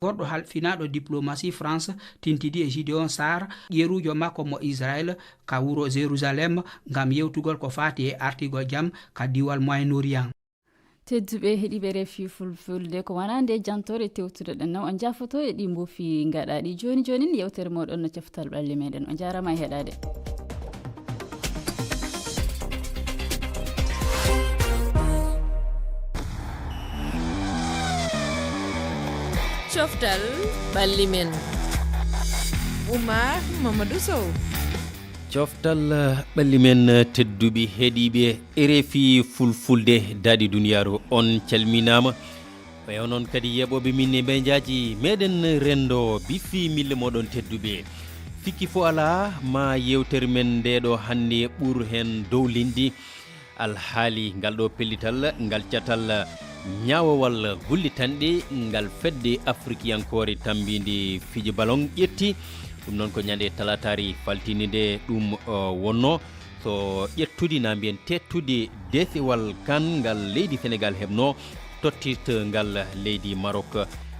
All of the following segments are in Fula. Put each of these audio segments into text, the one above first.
gorɗo halfinaɗo diplomatie France tintidi e Gideon Sarr ƴeerujo makko mo Israel ka wuro Jérusalem ngam yewtugol ko fati e artigol jam ka diwal Moyen-Orient. tedduɓe heeɗiɓe refi fulfulde ko wonande jantore tewtude ɗen nam on jafoto e ɗi mbofi gaɗaɗi joni joni yewtere moɗon no ceftal ɓalli meɗen on jarama e heɗade. coftal ɓalli men Oumar Mamadou Sow. coftal ɓalli men tedduɓe heeɗiɓe RFI fulfulde daɗi duniyaru on calminama ɓe onon kadi yeɓoɓe min e ɓejaji meɗen rendo bisimilla moɗon tedduɓe fikki fo ala ma yewtere men ndeɗo hande ɓuur hen dowlindi alhaali ngal ɗo pellital ngal catal ñawowal gullitanɗe ngal fedde afrikiyankore tambide fiiji ballon ƴetti ɗum noon ko ñande talatari faltinide ɗum wonno so ƴettude na mbiyen tettude desewal kan ngal leydi Sénégal hebno tottirta ngal leydi Maroc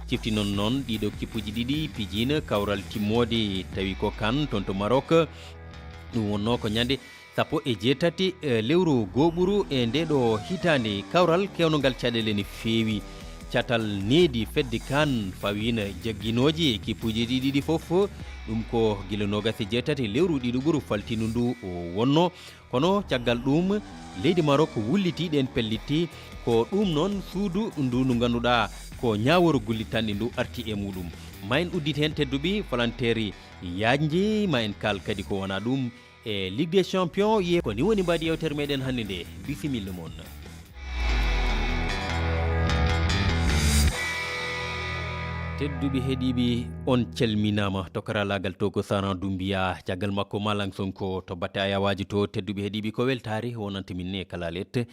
cifti noon ɗiɗo kippuji ɗiɗi pijina kawral timmode tawi ko kan toon to Maroc ɗum wonno ko ñande sappo e jeetati lewru goɓuru e ndeɗo hitande kawral kewnogal caɗele ne feewi catal needi fedde kan fawina jagginoji kippuji ɗiɗi fof ɗum ko gila nogasi jeetati lewru ɗiɗo ɓuru faltinu ndu wonno kono caggal ɗum leydi Maroc wullitiɗen pellitti ko ɗum noon suudu ndu ndu ganduɗa ko ñaworu gullitanɗe ndu arti e muɗum ma en uddit hen tedduɓe volontaire yajji ma en kal kadi ko wona ɗum e Ligue des Champions ye ko ni woni mbaɗi yewtere meɗen hannde nde bisimilla moon. tedduɓe heeɗiɓe on calminama to karalagal to ko Saran Doumbia caggal makko Malang Sonko to batte ayawaji to tedduɓe heeɗiɓe ko weltare wonanta min ne kala let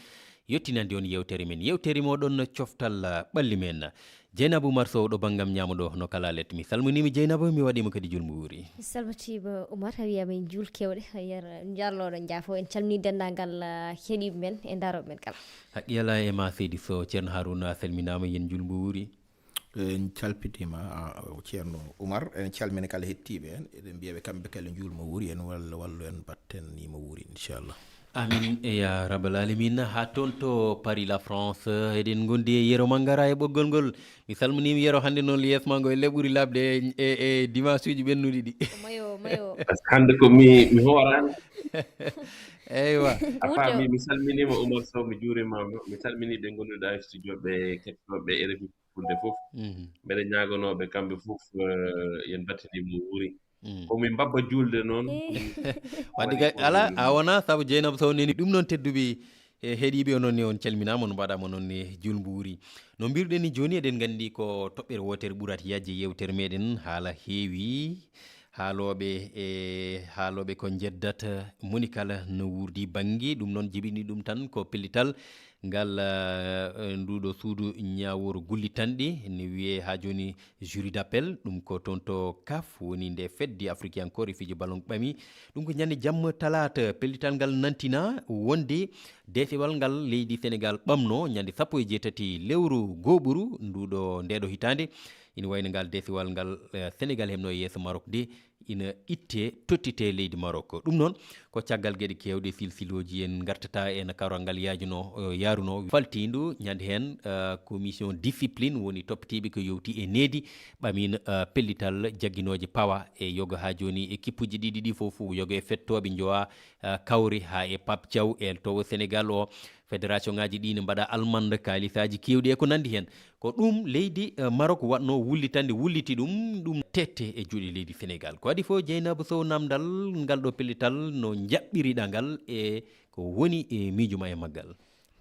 yettinande on yewtere men yewtere moɗon coftal ɓalli men Dieynaba Oumar Sow ɗo banggam ñamuɗo no kala let mi salminimi Dieynaba mi waɗima kadi julmo wuuri mi salmitima Oumar a wiyama en juul kewɗe yer jarloɗo jaafo en calmini dendagal heeɗiɓe men e daroɓe men kala haqqi ala e ma seydi Sow ceerno Harouna salminama yen julmo wuuri en calpitima ceerno Oumar en calmini kala hettiɓe en eɗen mbiyaɓe kamɓe kala julmo wuuri en wallu en batten nimo wuuri inchallah. amin ya rabbal alamin ha toon to Paris la France eɗen gondi e Yero Mangara e ɓoggol ngol mi salminimi Yero hannde noon yesma ngo elle ɓuuri labde e dimanche uji ɓennuɗi ɗi mayo hannde ko mi horani eywa a faami mi salminima Oumar Sow mi juurimama mi salmini ɓe gonduɗa e studio ɓe kettoɓe RFI fulde fof mbeɗa ñagonoɓe kamɓe fof yen battanimo wuuri komin mbabba julde noon wadde ala a wona saabu Dieynaba Sow neni ɗum noon tedduɓe heeɗiɓe onon ni on calminama on mbaɗama noon ne julmo wuuri no mbiruɗen ni joni eɗen gandi ko toɓɓere wotere ɓuurata yajje yewtere meɗen haala heewi haaloɓe ko jeddata monikala no wurdi banggue ɗum noon jiɓini ɗum tan ko pellital ngal nduɗo suudu ñaworu gullitanɗe ne wiye ha joni jury d'appel ɗum ko toon to CAF woni nde fedde africankore fiiji ballon ɓami ɗum ko ñande jamma talata pellital ngal nantina wonde defewal ngal leydi Sénégal ɓamno ñande sappo e jeetati lewru goɓuru ndeɗo hitande ina wayno ngal defewal ngal Sénégal hebno yeeso Maroc de ina tottite leydi Maroc ɗum noon ko caggal gueɗe kewɗe silsiloji en gartata en karal ngal yaruno faltindu ñande hen commission discipline woni toppitiɓe ko yowti e needi ɓamin pellital jagguinoje pawa e yoga ha joni e kippuji ɗiɗi fof yoga e fettoɓe jowa kawri ha e Pape Thiaw e to Sénégal o fédération ngaji ɗi ne mbaɗa almande kalisaji kewɗi e ko nandi hen ko ɗum leydi Maroc watno wulliti ɗum tette e juuɗe leydi Sénégal ko waɗi fo Dieynaba Sow namdal ngal ɗo pellital no jaɓɓiriɗa ngal e ko woni e miijuma e maggal.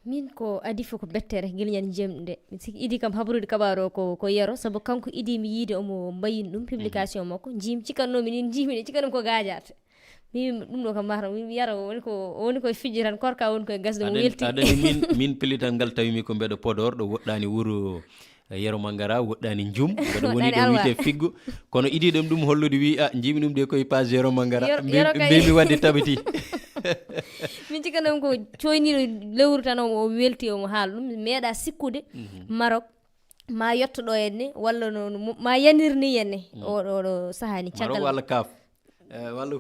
min ko adi fof ko bettere guilñan jemɗe mi sikki idi kam habrude kaɓaro ko Yero saabu kanko idi mi yiide omo mbayini ɗum publication makko cikkannomi ni jimine cikkannomi ko gajata mi ɗum ɗo kam mata mi Yero woni koye fijji tan korka woni koye gasde mo welti aɗani min pellital ngal tawimi ko mbeɗo Podor ɗo woɗɗani wuuro Yero Mangara woɗɗani jum mbeɗo woni ɗo wiite figgo kono idiɗom ɗum hollude wi jimi ɗum de koye page Yero Mangara mbimi wadde tabiti min cikkannomi ko coyniɗo lewru tan o welti omo haala ɗum meeɗa sikkude Maroc ma yettoɗo henne walla no ma yanirni henne oɗo sahani caggal walla kaf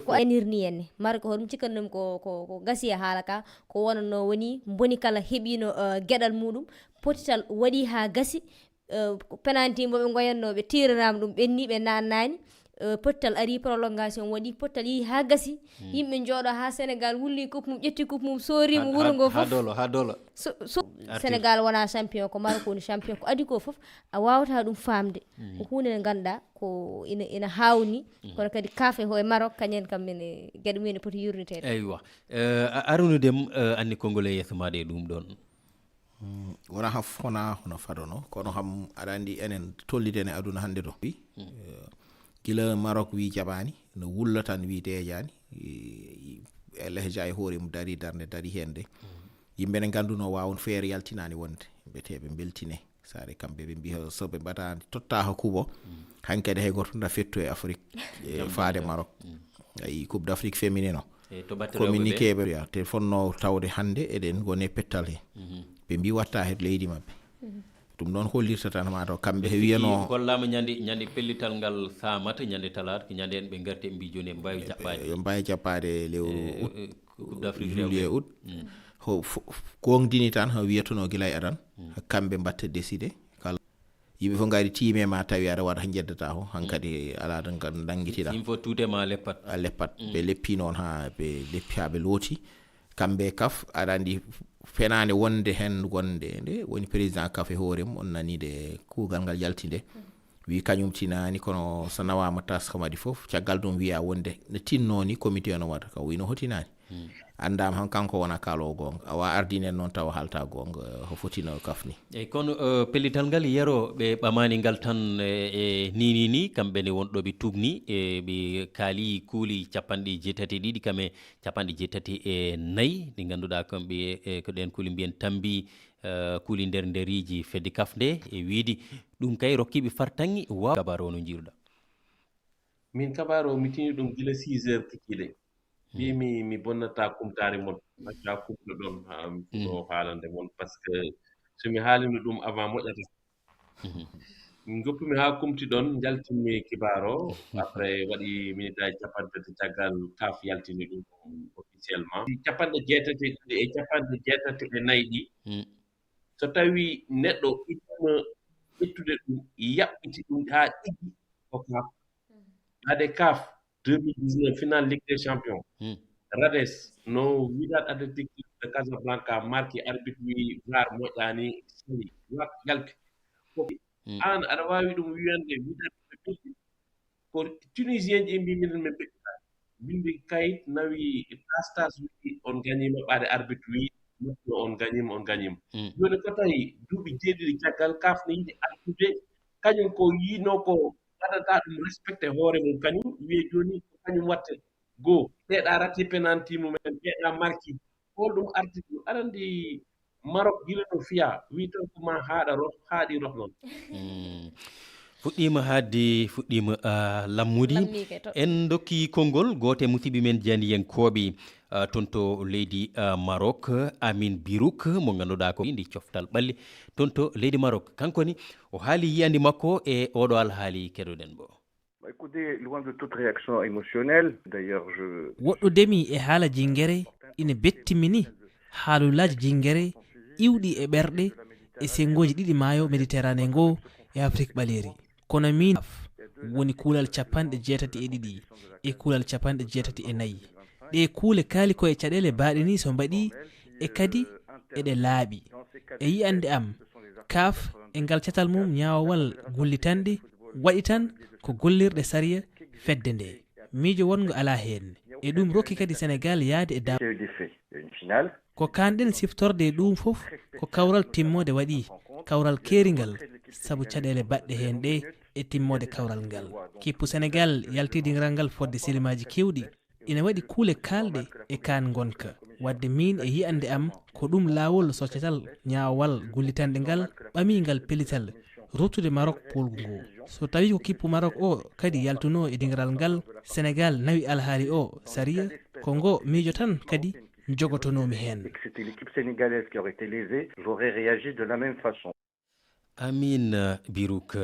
ko yanirni henne mara ko hoɗum cikkanɗum ko gasi e haala ka ko wonano woni boni kala heeɓino gueɗal muɗum potital waɗi ha gasi penantimoɓe goyannoɓe tiranama ɗum ɓenni ɓe nannani pottal ari prolongation waɗi pottal yi ha gasi yimɓe jooɗo ha Sénégal wulli coupe mum ƴetti coupe mum sorimo wuuro ngo fof ha dolo Sénégal wona champion ko Maroc woni champion ko adi ko fof a wawata ɗum famde ko hunde nde ganduɗa ko ina hawni kono kadi kaafe ho e Maroc kañen kam mene gueɗe mumen poti yurnitede eywa arunudem anni konngol e yeeso maɗa e ɗum ɗon wona ha fona hono fadono kono ham aɗa andi enen tollidene aduna hande ɗo gila Maroc wi jaɓani no wulla tan wi dejani lehja e hoore mum dari darde dari hende yimɓe ne ganduno wawon feere yaltinani wonde beteɓe beltine sare kamɓe ɓe mbi soɓe mbaɗani totta ha kuuɓo hankadi hay goto da fetto e Afrique faade Maroc ayi coupe d'Afrique féminin o communiqué ɓe te fonno tawde hande eɗen gone pettal he ɓe mbi watta he leydi mabɓe ɗum noon hollirta tan ma to kamɓe wiyano gollama ñande pellital ngal samata ñande talata ko ñande en ɓe garti ɓe mbi joni en mbawi jaɓɓade yo mbawi jaɓɓade lewru coupe d'Afrique juillet août gongdini tan ha wiyatuno guila e adan kamɓe mbatta décidé kala yimɓe fof gari tiime ma tawi aɗa waɗa jeddata ho hankadi ala danguitiɗa il faut tutema leppat a leppat ɓe leppi noon ha ɓe leppi ha ɓe looti kamɓe kaf aɗa andi fenande wonde hen gonde nde woni président kafe hoorem on nanide kuugal ngal yaltinde wi kañum tinani kono so nawama taska waɗi foof caggal ɗum wiya wonde ne tinnoni comité o no waɗa ka wino hotinani andama han kanko wona kaalowo gonga awa ardinen noon tawa halta gonga ho fotino kafni eyyi kono pellital ngal yero ɓe ɓamani ngal tan e ni kamɓene wonɗoɓe tugni ɓe kaali kuuli 72 kame 74 ɗi ganduɗa kamɓe ko ɗen kuuli mbiyen tambi kuuli nderiji fedde kafde e wiidi ɗum kay rokkiɓe fartangi wa kabaru no jiruɗa min kabaru mi tini ɗum gila 6 heures kikiɗe mi bonnata kumtare mon acca kumɗo ɗon ɗo haalande mon par ce que somi haalino ɗum avant moƴƴata min goppumi ha kumti ɗon jaltinmi kibaro après waɗi minute aji 30 caggal kaf yaltini ɗum officiellement 74 ɗi so tawi neɗɗo ittuma ƴettude ɗum yaɓɓiti ɗum ha ɗiggi ko kaf ade kaf 2019 final Ligue des Champions. Rades no Wydad Athletic de Casablanca marqué arbitre wi VAR moƴƴani sali wat yalti an aɗa wawi ɗum wiyande Wydad ko tunisien ji mbi minen min ɓeɗɗita bindi kayit nawi tastas wi on gagnima ɓaade arbitre wi neɗɗo on gagnima joni ko tawi duuɓi jeeɗiɗi caggal kaf ne yiɗi artude kañum ko yino ko waɗata ɗum respecté hoore mum kañum wiye joni ko kañum watte goo ɓeeɗa ratti penalty mumen ɓeeɗa marki hol ɗum article aɗa andi Maroc gila no fiya wi tan ko ma haaɗi roh noon fuɗɗima haadde fuɗɗima lammude en dokki konngol goto musidɓe men janiyankoɓe toon to leydi Maroc Amin Birouk mo ganduɗa ko ndi coftal ɓalli toon to leydi Maroc kankoni o haali yiyande makko e oɗo alhaali keɗoɗen ɓo Écoutez, loin de toute réaction émotionnelle, d'ailleurs woɗɗudemi e haala jingere ina bettimini haalulaji jingere iwɗi e ɓerɗe e sengoji ɗiɗi maayo méditerranée ngo e Afrique ɓaleri kono min woni kuulal 82 e kuulal 84 ɗe kuule kaali koye caɗele baɗini so mbaɗi e kadi eɗe laaɓi e yiyande am kaf e ngal catal mum ñawawal gullitande waɗi tan ko gollirɗe sariya fedde nde miijo wongo ala hen e ɗum rokki kadi Sénégal yaade e dam ko kanɗen siftorde ɗum fof ko kawral timmode waɗi kawral keringal saabu caɗele baɗɗe hen ɗe e timmode kawral ngal kippu Sénégal yaltidiral ngal fodde silimaji kewɗi ina waɗi kuule kalɗe e kan gonka wadde min e yiyande am ko ɗum lawol sociétal ñawal gullitanɗe ngal ɓami ngal pellital ruttude Maroc polgu ngo so tawi ko kippu Maroc o kadi yaltuno e dingiral ngal Sénégal nawi alhaali o sariya ko ngo miijo tan kadi jogotonomi hen c'était l'équipe sénégalaise qui aurait été lésée j'aurais réagi de la même façon amin biruk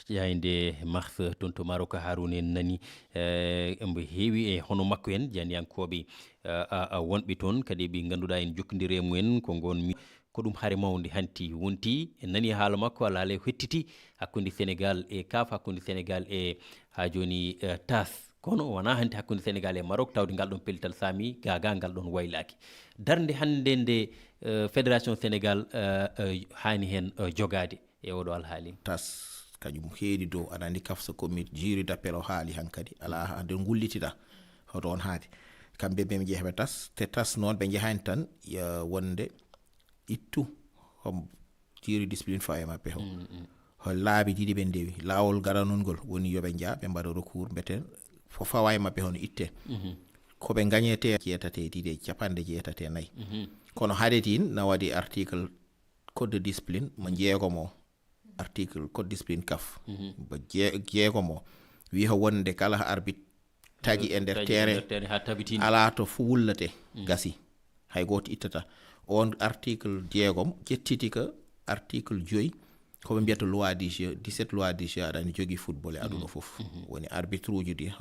yayinde mars toon to maroka haruna en nani mbo heewi e hono makko en janiyankoɓe wonɓe toon kadi ɓe ganduɗa en jokkodiri e mumen ko gon ko ɗum haare mawde hanti wonti en nani haala makko ala haala hettiti hakkude sénégal e kaf hakkude sénégal e ha joni tas kono wona hanti hakkude sénégal e maroc tawde ngal ɗon pellital saami gaga ngal ɗon waylaki darde hande nde fédération sénégal hani hen jogade e oɗo alhaali tas kañum heedi dow aɗa andi kafsa commit jury d'appel o haali hankadi ala hande gullitita hoto on haade kamɓe ɓe jeeheɓe tas te tas noon ɓe jehani tan wonde ittu hom jury discipline fa e maɓɓe ho laabi ɗiɗi ɓe ndewi laawol garanol ngol woni yoɓe jaa ɓe mbaɗa recours mbeten fo fawa e maɓɓe hono itte koɓe gañete jeetate ɗiɗi capanɗe jeetate nayyi kono haadetin na waɗi article code de discipline mo jeegomo article code discipline kaf ba jeegomo wi ho wonde kala arbitre tagi e nder terrain ala to fu wullate gasi hay goto ittata on article jeegom jettiti ka article 5 ko ɓe mbiyata loi du jeu 17 loi du jeu aɗani jogui football e aduna foof woni arbitre uji ɗi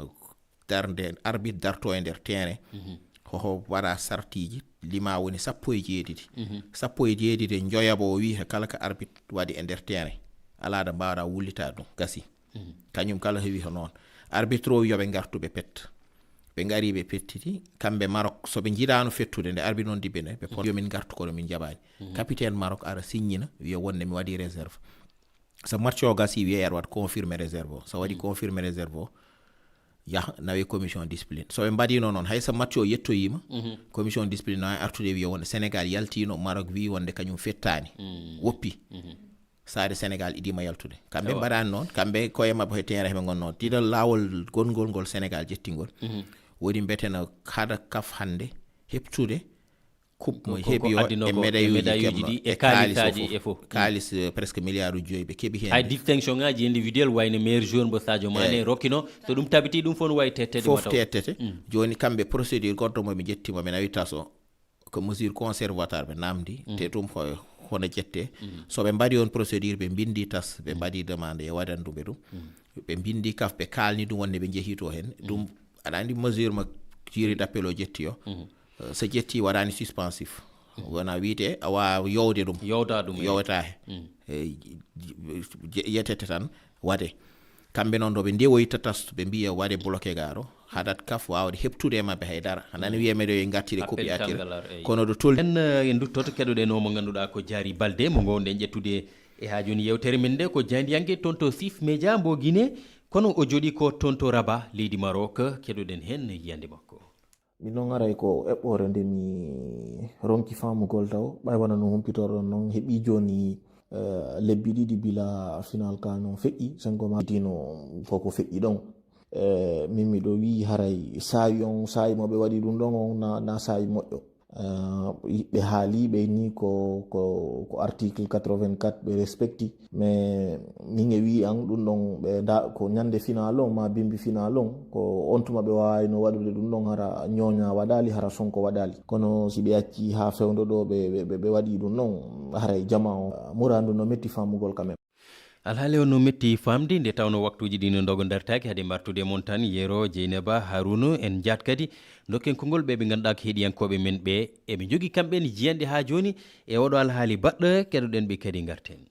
darde arbitre darto e nder terrain koko waɗa sartiji lima woni 17 joyabo o wi kala ka arbitre waɗi e nder terrain ala da mbawɗa wullita ɗum gasi kañum kala heewi ko noon arbitre o yoɓe gartu ɓe petta ɓe gari ɓe pettiti kamɓe Maroc soɓe jiiɗano fettude nde arbitre noon diɓe nde ɓe pot yomin gartu kono min jaɓani capitaine Maroc ara signina wiya wonde mi waɗi réserve so match o gasi wiye aɗa waɗa confirmé réserve o so waɗi confirmé réserve o yaha nawe commission discipline so ɓe mbaɗino noon hayso match o yettoyima commission discipline nawi artude wiya wonde Sénégal yaltino Maroc wi wonde kañum fettani woppi saade Sénégal idima yaltude kamɓe mbaɗani noon kamɓe koye mabɓe e terrain heɓe gonno ɗiɗo lawol gongol ngol Sénégal jettingol woni mbetena haɗa kaf hande heɓtude coupe mo heeɓi o e médaille uji ɗi e kalisaji e fof kalis presque milliard uji 5 ɓe keeɓi hen hay distinction ngaji individuel wayno meilleur joueur mbo Sadio Mané rokkino so ɗum tabiti ɗum fof no wawi tettede fof tettete joni kamɓe procédure goɗɗo moɓe jettimo ɓe nawi taso ko mesure conservatoire ɓe namdi te ɗum hono jette so ɓe mbaɗi on procédure ɓe bindi tas ɓe mbaɗi demande e waɗanduɓe ɗum ɓe bindi kaf ɓe kalni ɗum wonde ɓe jehito hen ɗum aɗa andi mesure mo jury d'appel o jetti o so jetti waɗani suspensif wona wiite a wawa yowde ɗum yowata he yettete tan waɗe kamɓe noon ɗo ɓe ndewoyta tas ɓe mbiya waɗe bloqué garo haɗat kaf wawde heɓtude e mabɓe haydara hanani wiyemeɗe yo gartire koppi attire kono ɗo tol en duttoto keɗoɗen o mo ganduɗa ko Diary Baldé mo gowɗen ƴettude e ha joni yewtere men nde ko jandiyangue toon to Sif Média mbo Guinée kono o jooɗi ko toon to Rabat leydi Maroc keɗoɗen hen yiyande makko min noon aray ko eɓɓore nde mi ronki famugol taw ɓay wona no humpitoɗon noon heeɓi joni lebbi ɗiɗi bila final ka noon feƴƴi sengo ma dino koko feƴƴi ɗon min miɗo wi haray saayi on saayi moɓe waɗi ɗum ɗon on na saayi moƴƴo ɓe haali ɓe ni ko article 84 ɓe respecti mais min e wi an ɗum ɗon ɓe ko ñande final on ma bimbi final on ko on tuma ɓe wawino waɗude ɗum ɗon hara ñooña waɗali hara sonko waɗali kono si ɓe acci ha fewdo ɗo ɓe waɗi ɗum ɗon haray jama o murandu no metti famugol quand même alhaali on no metti famde nde tawno waktuji ɗi no dogo dartaki haade mbartude mon tan yero Dieynaba Harouna en jaat kadi dokken kongol ɓe ganduɗa ko heeɗiyankoɓe men ɓe eɓe jogui kamɓe ne jiyande ha joni e oɗo alhaali baɗɗo keɗoɗen ɓe kadi garten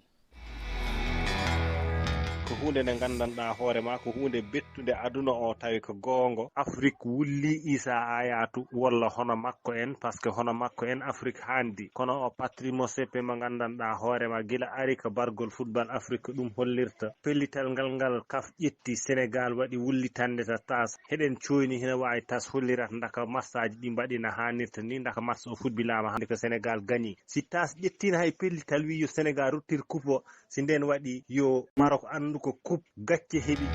ko hunde nde gandanɗa hoorema ko hunde bettude aduna o tawi ko goongo Afrique wulli Issa Hayatou walla hono makko en par ce que hono makko en Afrique handi kono o Patrice Motsepe mo gandanɗa hoorema gila ari ko bargol football Afrique ɗum hollirta pellital ngal kaf ƴetti Sénégal waɗi wullitande ta tas heɗen coyni hina wawi tas hollirata daka massaji ɗi mbaɗina hannirta ni daka massa o futbilama hande ko Sénégal gagni si tas ƴettina hay pellital wi yo Sénégal ruttir coupe o si nden waɗi yo Maroc andu ko coupe gacce heeɓi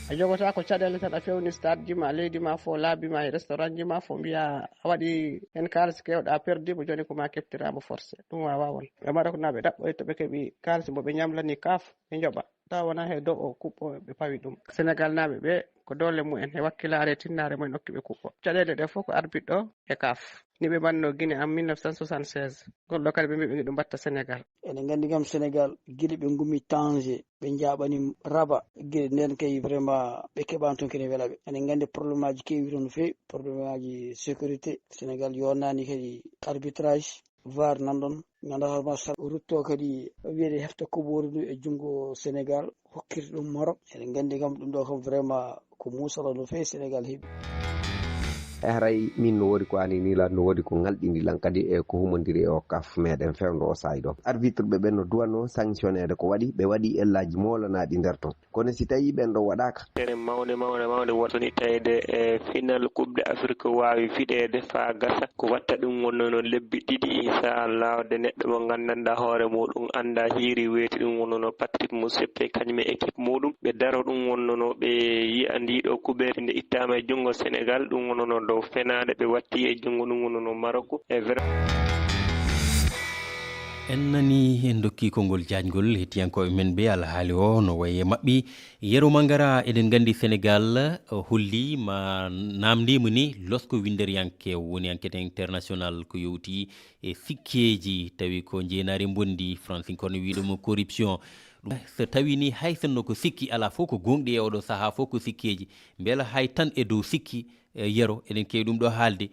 a jogota ko caɗele tan a fewni stade ji ma leydi ma fo laabi ma e restaurant ji ma fo mbiya a waɗi hen kalis kewɗa perdimo joni ko ma keftirama forcé ɗum wawa won ɓe Maroc naɓe ɗaɓɓoyta ɓe keeɓi kalis moɓe ñamlani kaaf ɓe jooɓa tawa wona he dow o kuɓɓo ɓe pawi ɗum sénégal naɓe ɓe ko dole mumen e wakkilare tinnare mumen hokki ɓe kuɓɓo caɗele ɗe fof ko arbitre ɗo e kaf ni ɓe mbanno Guinée en 1976 gonɗo kadi ɓe mbi ɓe ɗum mbatta sénégal enen gandi kam sénégal guiɗe ɓe gummi Tanger ɓe jaɓani Raba guiɗe nden kay vraiment ɓe keɓani toon kene weela ɓe enen gandi probléme aji kewi toon no fewi probléme aji sécurité sénégal yonnani kadi arbitrage VAR nanɗon ganduɗa masal rutto kadi wiyede hefta koɓori ndu e junggo sénégal hokkirta ɗum Maroc eɗen gandi kam ɗum ɗo kam vraiment ko musala no fewi sénégal heeɓi haray min no woodi ko ani ni lan no woodi ko ngalɗini lan kadi e ko humodiri e o kaf meɗen fewndo o sayi ɗo arbitre ɓe ɓen no duwanno sanctionnede ko waɗi ɓe waɗi ellaji molanaɗi nder ton kono si tawi ɓen ɗo waɗaka tere mawde wottoni tawede e final coupe de afrique wawi fiɗede fa gasa ko watta ɗum wonnono lebbi ɗiɗi inchallah de neɗɗo mo gandanɗa hoore muɗum anda hiiri weeti ɗum wonnono Patrick Motsepe kañum e équipe muɗum ɓe daro ɗum wonnono ɓe yiya ndiɗo kuɓere nde ittama e junggo sénégal ɗum wonnono dow fenade ɓe watti e junggo ɗum wonnono Maroc e en nani en dokki konngol jaajgol hettiyankoɓe men ɓe alhaali o no wayi e maɓɓi Yero Mangara eɗen gandi sénégal holli ma namdima ni lorsque winderiyanke woni enquête international ko yowti e sikkeji tawi ko jeenari bondi francinkono wiɗomo corruption so tawi ni hay sonno ko sikki ala fof ko gonɗi e oɗo saaha fof ko sikkeji beela hay tan e dow sikki Yero eɗen kewi ɗum ɗo haalde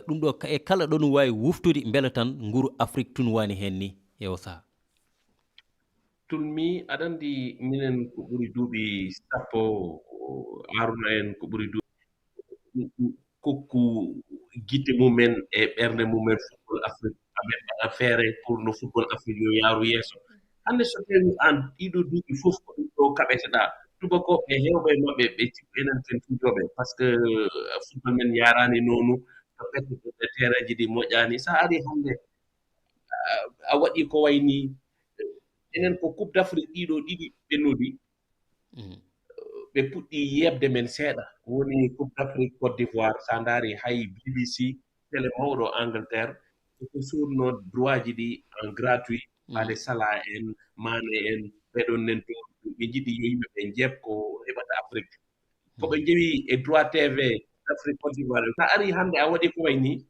ɗum ɗo e kala ɗo no wawi wuftude beela tan nguru Afrique tun wani hen ni e o saaha tulmi aɗa andi minen ko ɓuri duuɓi sappo Haruna en ko ɓuri duuɓi kokku guite mumen e ɓerde mumen football Afrique amen mbaɗa feere pour no football Afrique yo yaaru yeeso hande so tawi an ɗiɗo duuɓi fof ko ɗum ɗo kaɓeteɗa tubakoɓe hewɓe maɓɓe ɓe cikku enen ken fijoɓe par ce que football men yarani nonu to ɓedde terrain ji ɗi moƴƴani sa ari hande a waɗi ko wayni enen ko coupe d'Afrique ɗiɗo ɗiɗi ɓennodi ɓe puɗɗi yebde men seeɗa woni coupe d'Afrique Côte d'Ivoire sa ndaari hay BBC télé mawɗo Angleterre ko suurno droit ji ɗi en gratuit haade Salah en Mané en ɓeɗon nen to ɓe jiɗi yo yimɓe ɓe jeeb ko heɓata Afrique ko ɓe jeewi e droit TV d'Afrique Côte d'Ivoire sa ari hannde a waɗi ko wayni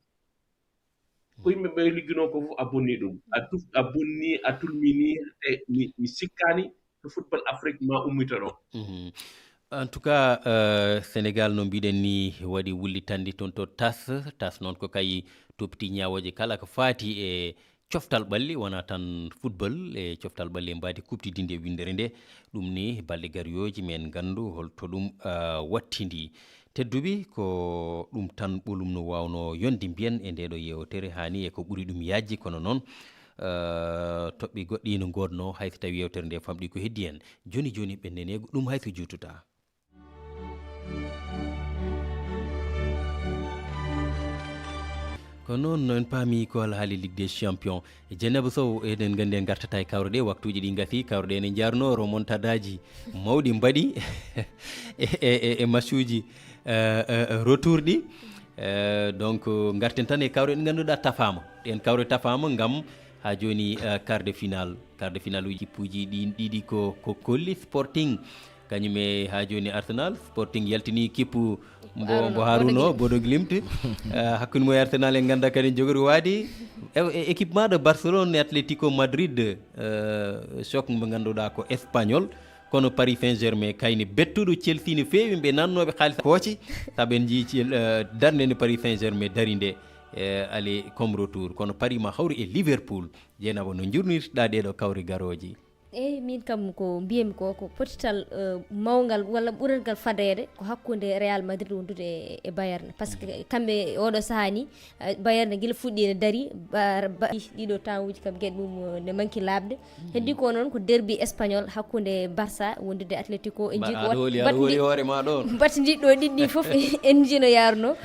ko yimɓe ɓe liggino ko fof a bonni ɗum a bonni a tulmini e mi sikkani to football Afrique ma ummita ɗo en tout cas sénégal no mbiɗen ni waɗi wullitande toon to tas noon ko kay topti ñawoje kala ko faati e coftal ɓalli wona tan football e coftal ɓalli mbadi kuptidinde windere nde ɗum ni balɗe gariyoji men gandu holto ɗum wattidi tedduɓe ko ɗum tan ɓolum no wawno yonde mbiyen e ndeɗo yewtere hani e ko ɓuuri ɗum yajji kono noon toɓɓe goɗɗi no godno hayso tawi yewtere nde famɗi ko heddi en joni joni ɓennenego ɗum hayso jututa ko noon en paami ko alhaali ligue des champions Dieynaba Sow eɗen gandi en gartata e kawre ɗe waktuji ɗi gasi kawre ɗe ne jarno remontadaji mawɗi mbaɗi e match uji retour ɗi donc garten tan e kawre ɗe ganduɗa tafama ɗen kawre tafama gam ha joni quart de finale uji puuji ɗiɗi ko kolli Sporting kañum e ha joni Arsenal Sporting yaltini kippu mbo Haruno Bodo Glimt hakkude mo Arsenal en ganda kadi jogori waadi équipement de Barcelone et Atlético Madrid choc mo ganduɗa ko espagnol kono Paris Saint-Germain kayni bettuɗo Chelsea ne feewi ɓe nannoɓe haalis kooci saɓen jii darde nde Paris Saint-Germain dari nde aller comme retour kono Paris ma hawri e Liverpool Dieynaba no jurnirɗa ɗeɗo kawri garoji eyyi min kam ko mbiyami ko potital mawgal walla ɓurangal fadede ko hakkude Real Madrid wondude e Bayern par ce que kamɓe oɗo saaha ni Bayern guila fuɗɗi ne daari ɗiɗo temps uji kam gueɗe mum ne manki labde heddi ko noon ko derby espagnol hakkude Barça wondude Atlético en jii ko hoore ma ɗon batte ndiɗɗo ɗiɗɗi foof en jino yaruno